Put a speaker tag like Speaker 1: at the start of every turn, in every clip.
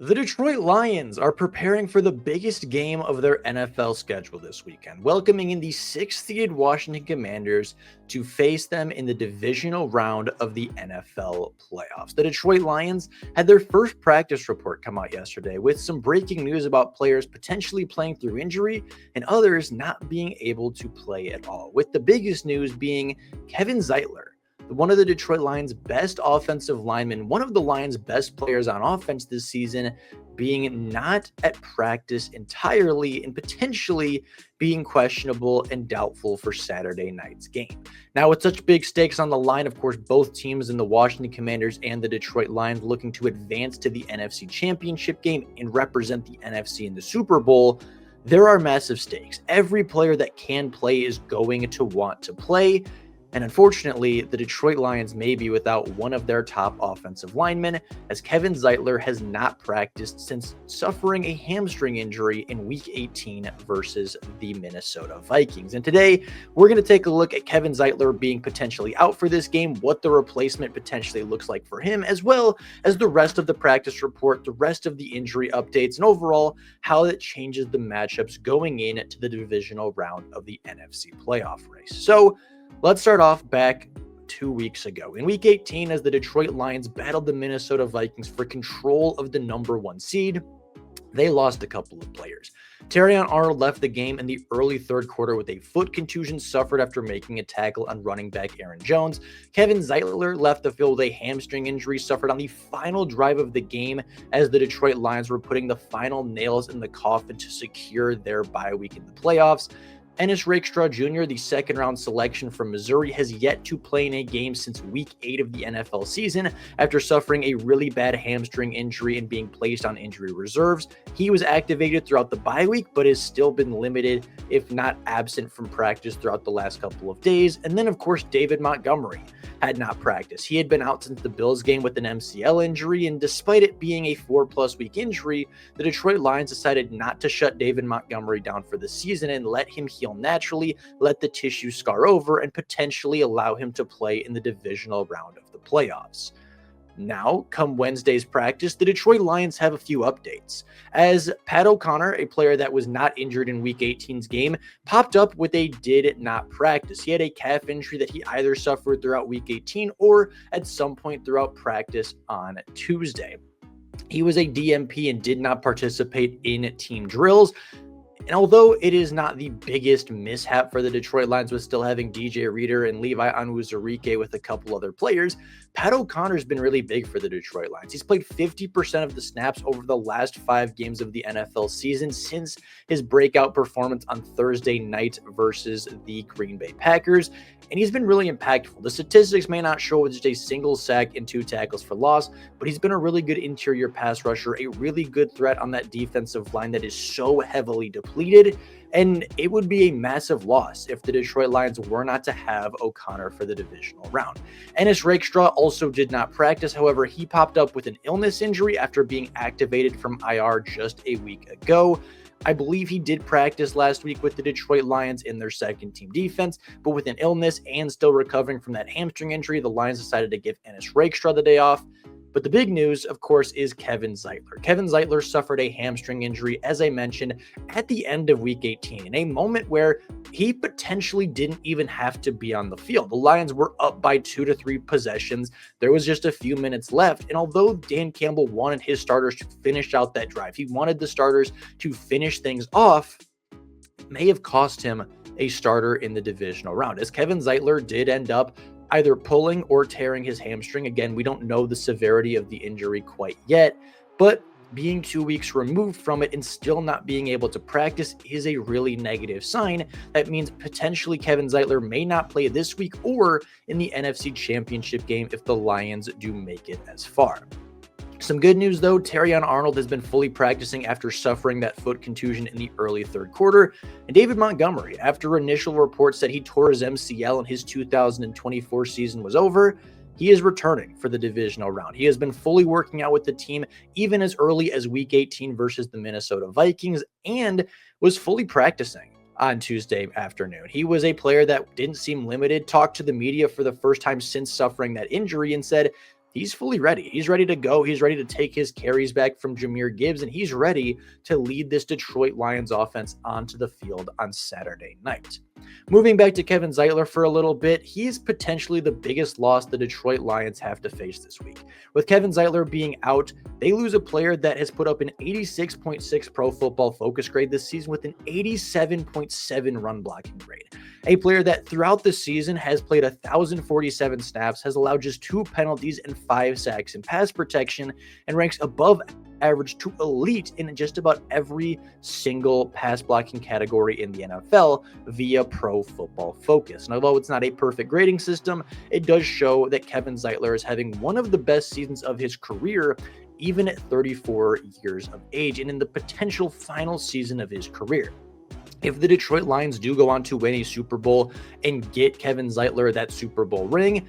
Speaker 1: The Detroit Lions are preparing for the biggest game of their NFL schedule this weekend, welcoming in the sixth-seeded Washington Commanders to face them in the divisional round of the NFL playoffs. The Detroit Lions had their first practice report come out yesterday with some breaking news about players potentially playing through injury and others not being able to play at all, with the biggest news being Kevin Zeitler, one of the Detroit Lions' best offensive linemen, one of the Lions' best players on offense this season, being not at practice entirely and potentially being questionable and doubtful for Saturday night's game. Now, with such big stakes on the line, of course, both teams in the Washington Commanders and the Detroit Lions looking to advance to the NFC Championship game and represent the NFC in the Super Bowl, there are massive stakes. Every player that can play is going to want to play. And unfortunately, the Detroit Lions may be without one of their top offensive linemen, as Kevin Zeitler has not practiced since suffering a hamstring injury in Week 18 versus the Minnesota Vikings. And today, we're going to take a look at Kevin Zeitler being potentially out for this game, what the replacement potentially looks like for him, as well as the rest of the practice report, the rest of the injury updates, and overall how it changes the matchups going into the divisional round of the NFC playoff race. So, let's start off back 2 weeks ago. In Week 18, as the Detroit Lions battled the Minnesota Vikings for control of the number one seed, they lost a couple of players. Arnold left the game in the early third quarter with a foot contusion suffered after making a tackle on running back Aaron Jones. Kevin Zeitler left the field with a hamstring injury suffered on the final drive of the game as the Detroit Lions were putting the final nails in the coffin to secure their bye week in the playoffs. Ennis Rakestraw Jr., the second-round selection from Missouri, has yet to play in a game since Week 8 of the NFL season after suffering a really bad hamstring injury and being placed on injury reserves. He was activated throughout the bye week, but has still been limited, if not absent from practice throughout the last couple of days. And then, of course, David Montgomery had not practiced. He had been out since the Bills game with an MCL injury, and despite it being a 4+ week injury, the Detroit Lions decided not to shut David Montgomery down for the season and let him heal naturally, let the tissue scar over, and potentially allow him to play in the divisional round of the playoffs. Now, come Wednesday's practice, the Detroit Lions have a few updates, as Pat O'Connor, a player that was not injured in Week 18's game, popped up with a did not practice. He had a calf injury that he either suffered throughout Week 18 or at some point throughout practice on Tuesday. He was a DMP and did not participate in team drills. And although it is not the biggest mishap for the Detroit Lions with still having DJ Reader and Levi Onwuzurike with a couple other players, Pat O'Connor's been really big for the Detroit Lions. He's played 50% of the snaps over the last 5 games of the NFL season since his breakout performance on Thursday night versus the Green Bay Packers, and he's been really impactful. The statistics may not show just a single sack and 2 tackles for loss, but he's been a really good interior pass rusher, a really good threat on that defensive line that is so heavily depleted, and it would be a massive loss if the Detroit Lions were not to have O'Connor for the divisional round. Ennis Rakestraw also did not practice. However, he popped up with an illness injury after being activated from IR just a week ago. I believe he did practice last week with the Detroit Lions in their second team defense, but with an illness and still recovering from that hamstring injury, the Lions decided to give Ennis Rakestraw the day off. But the big news, of course, is Kevin Zeitler. Kevin Zeitler suffered a hamstring injury, as I mentioned, at the end of Week 18, in a moment where he potentially didn't even have to be on the field. The Lions were up by 2 to 3 possessions. There was just a few minutes left. And although Dan Campbell wanted his starters to finish out that drive, he wanted the starters to finish things off, it may have cost him a starter in the divisional round, as Kevin Zeitler did end up either pulling or tearing his hamstring. Again, we don't know the severity of the injury quite yet, but being 2 weeks removed from it and still not being able to practice is a really negative sign. That means potentially Kevin Zeitler may not play this week or in the NFC Championship game if the Lions do make it as far. Some good news, though. Arnold has been fully practicing after suffering that foot contusion in the early third quarter. And David Montgomery, after initial reports said he tore his MCL and his 2024 season was over, he is returning for the divisional round. He has been fully working out with the team even as early as Week 18 versus the Minnesota Vikings and was fully practicing on Tuesday afternoon. He was a player that didn't seem limited, talked to the media for the first time since suffering that injury and said, he's fully ready. He's ready to go. He's ready to take his carries back from Jahmyr Gibbs, and he's ready to lead this Detroit Lions offense onto the field on Saturday night. Moving back to Kevin Zeitler for a little bit, he's potentially the biggest loss the Detroit Lions have to face this week. With Kevin Zeitler being out, they lose a player that has put up an 86.6 Pro Football Focus grade this season with an 87.7 run blocking grade. A player that throughout the season has played 1,047 snaps, has allowed just 2 penalties and 5 sacks in pass protection, and ranks above average to elite in just about every single pass blocking category in the NFL via Pro Football Focus. And although it's not a perfect grading system, it does show that Kevin Zeitler is having one of the best seasons of his career, even at 34 years of age and in the potential final season of his career. If the Detroit Lions do go on to win a Super Bowl and get Kevin Zeitler that Super Bowl ring,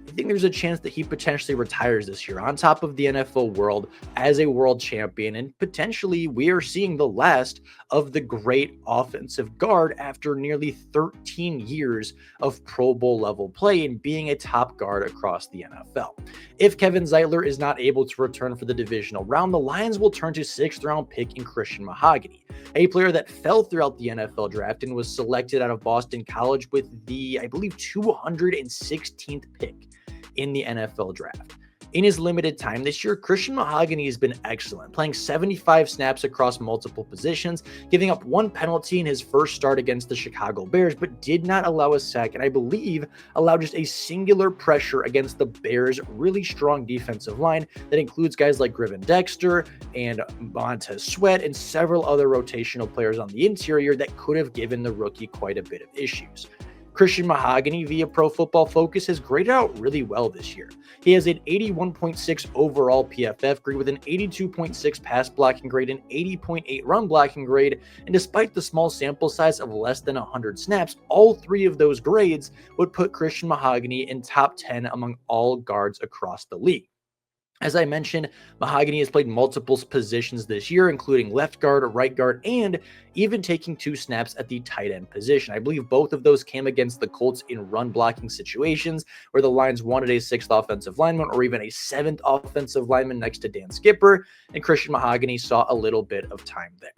Speaker 1: I think there's a chance that he potentially retires this year on top of the NFL world as a world champion, and potentially we are seeing the last of the great offensive guard after nearly 13 years of Pro Bowl level play and being a top guard across the NFL. If Kevin Zeitler is not able to return for the divisional round, the Lions will turn to 6th round pick in Christian Mahogany, a player that fell throughout the NFL draft and was selected out of Boston College with the, I believe, 216th pick in the NFL draft. In his limited time this year, Christian Mahogany has been excellent, playing 75 snaps across multiple positions, giving up 1 penalty in his first start against the Chicago Bears, but did not allow a sack, and I believe allowed just a singular pressure against the Bears' really strong defensive line that includes guys like Griffin Dexter and Montez Sweat and several other rotational players on the interior that could have given the rookie quite a bit of issues. Christian Mahogany via Pro Football Focus has graded out really well this year. He has an 81.6 overall PFF grade with an 82.6 pass blocking grade, an 80.8 run blocking grade, and despite the small sample size of less than 100 snaps, all 3 of those grades would put Christian Mahogany in top 10 among all guards across the league. As I mentioned, Mahogany has played multiple positions this year, including left guard, right guard, and even taking 2 snaps at the tight end position. I believe both of those came against the Colts in run blocking situations where the Lions wanted a 6th offensive lineman or even a 7th offensive lineman next to Dan Skipper, and Christian Mahogany saw a little bit of time there.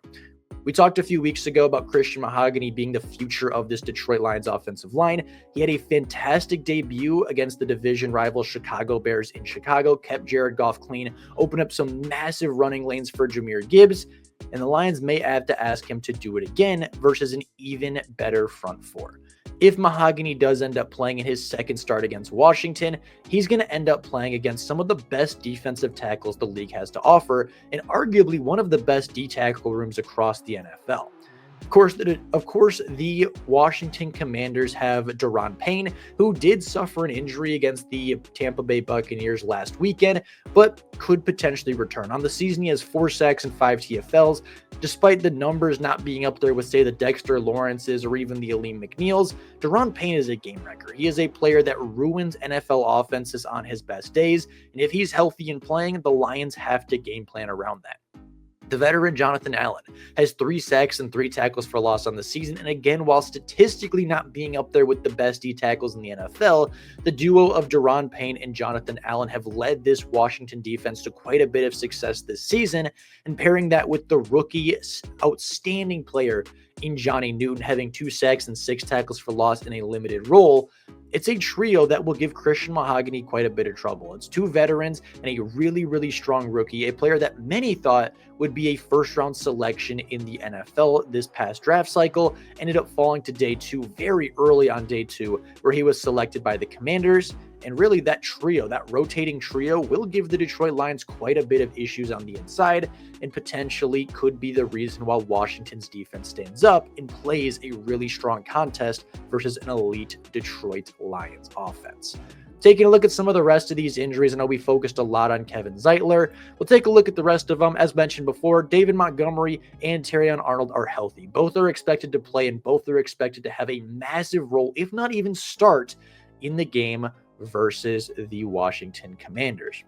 Speaker 1: We talked a few weeks ago about Christian Mahogany being the future of this Detroit Lions offensive line. He had a fantastic debut against the division rival Chicago Bears in Chicago, kept Jared Goff clean, opened up some massive running lanes for Jahmyr Gibbs, and the Lions may have to ask him to do it again versus an even better front 4. If Mahogany does end up playing in his second start against Washington, he's going to end up playing against some of the best defensive tackles the league has to offer, and arguably one of the best D tackle rooms across the NFL. Of course, the Washington Commanders have Daron Payne, who did suffer an injury against the Tampa Bay Buccaneers last weekend, but could potentially return. On the season, he has 4 sacks and 5 TFLs. Despite the numbers not being up there with, say, the Dexter Lawrences or even the Aleem McNeils, Daron Payne is a game wrecker. He is a player that ruins NFL offenses on his best days, and if he's healthy and playing, the Lions have to game plan around that. The veteran Jonathan Allen has 3 sacks and 3 tackles for loss on the season, and again, while statistically not being up there with the best D tackles in the NFL, the duo of Daron Payne and Jonathan Allen have led this Washington defense to quite a bit of success this season, and pairing that with the rookie outstanding player in Johnny Newton having 2 sacks and 6 tackles for loss in a limited role, it's a trio that will give Christian Mahogany quite a bit of trouble. It's 2 veterans and a really, really strong rookie, a player that many thought would be a first-round selection in the NFL this past draft cycle, ended up falling to day 2, very early on day 2, where he was selected by the Commanders. And really that trio, that rotating trio, will give the Detroit Lions quite a bit of issues on the inside and potentially could be the reason why Washington's defense stands up and plays a really strong contest versus an elite Detroit Lions offense. Taking a look at some of the rest of these injuries, I know we focused a lot on Kevin Zeitler. We'll take a look at the rest of them. As mentioned before, David Montgomery and Terrion Arnold are healthy. Both are expected to play and both are expected to have a massive role, if not even start, in the game versus the Washington Commanders.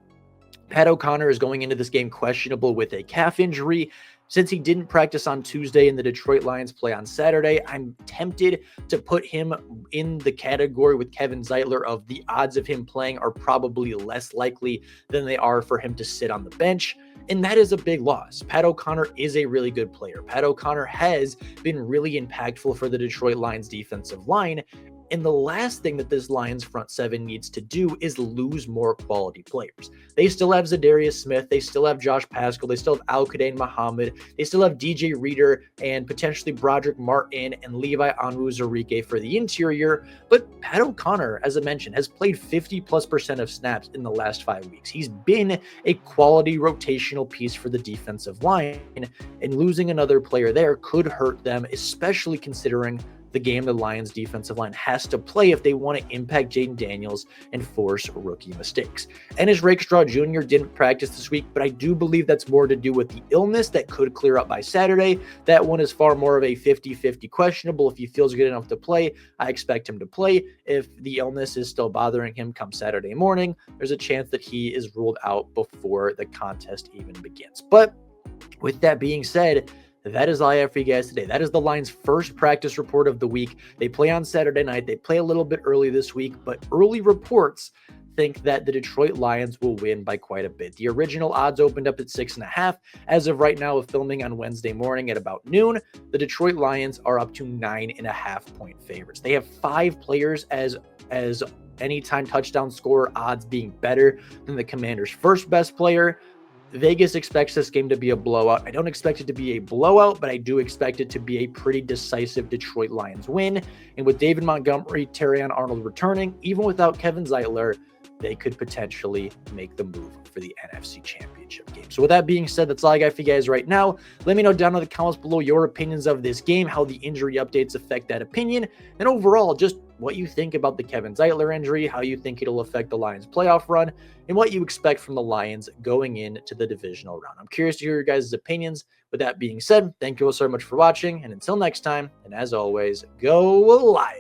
Speaker 1: Pat O'Connor is going into this game questionable with a calf injury. Since he didn't practice on Tuesday and the Detroit Lions play on Saturday, I'm tempted to put him in the category with Kevin Zeitler of the odds of him playing are probably less likely than they are for him to sit on the bench. And that is a big loss. Pat O'Connor is a really good player. Pat O'Connor has been really impactful for the Detroit Lions defensive line. And the last thing that this Lions front seven needs to do is lose more quality players. They still have Zadarius Smith. They still have Josh Paschal. They still have Al-Quadin Muhammad. They still have DJ Reader and potentially Broderick Martin and Levi Onwuzurike for the interior. But Pat O'Connor, as I mentioned, has played 50+% of snaps in the last 5 weeks. He's been a quality rotational piece for the defensive line, and losing another player there could hurt them, especially considering the game the Lions defensive line has to play if they want to impact Jaden Daniels and force rookie mistakes. Ennis Rakestraw Jr. didn't practice this week, but I do believe that's more to do with the illness that could clear up by Saturday. That one is far more of a 50-50 questionable. If he feels good enough to play, I expect him to play. If the illness is still bothering him come Saturday morning, there's a chance that he is ruled out before the contest even begins. But with that being said, that is all I have for you guys today. That is the Lions' first practice report of the week. They play on Saturday night. They play a little bit early this week, but early reports think that the Detroit Lions will win by quite a bit. The original odds opened up at 6.5. As of right now, of filming on Wednesday morning at about noon, the Detroit Lions are up to 9.5-point favorites. They have 5 players as anytime touchdown scorer odds being better than the Commanders' first best player. Vegas expects this game to be a blowout. I don't expect it to be a blowout, but I do expect it to be a pretty decisive Detroit Lions win. And with David Montgomery, Terrion Arnold returning, even without Kevin Zeitler, they could potentially make the move for the NFC Championship game. So with that being said, that's all I got for you guys right now. Let me know down in the comments below your opinions of this game, how the injury updates affect that opinion, and overall, just what you think about the Kevin Zeitler injury, how you think it'll affect the Lions playoff run, and what you expect from the Lions going into the divisional round. I'm curious to hear your guys' opinions. With that being said, thank you all so much for watching, and until next time, and as always, go Lions!